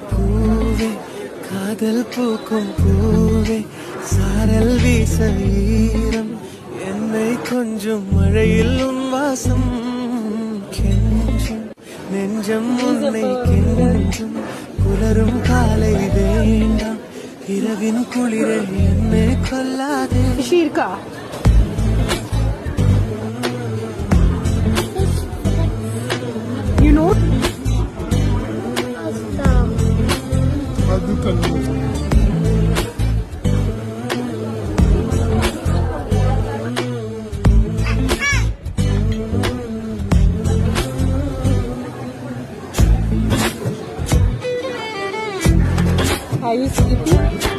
பூவே காதல் பூக்கும் பூவே சாரல் வீச ஈரம் என்னை கொஞ்சம் மழையில் உன் வாசம் கெஞ்சும் நெஞ்சம் உன்னை கெஞ்சும் புலரும் காலை வேண்டாம் இரவின் குளிரை என்னை கொல்லாதே. ஷீர்கா you know are you sleeping?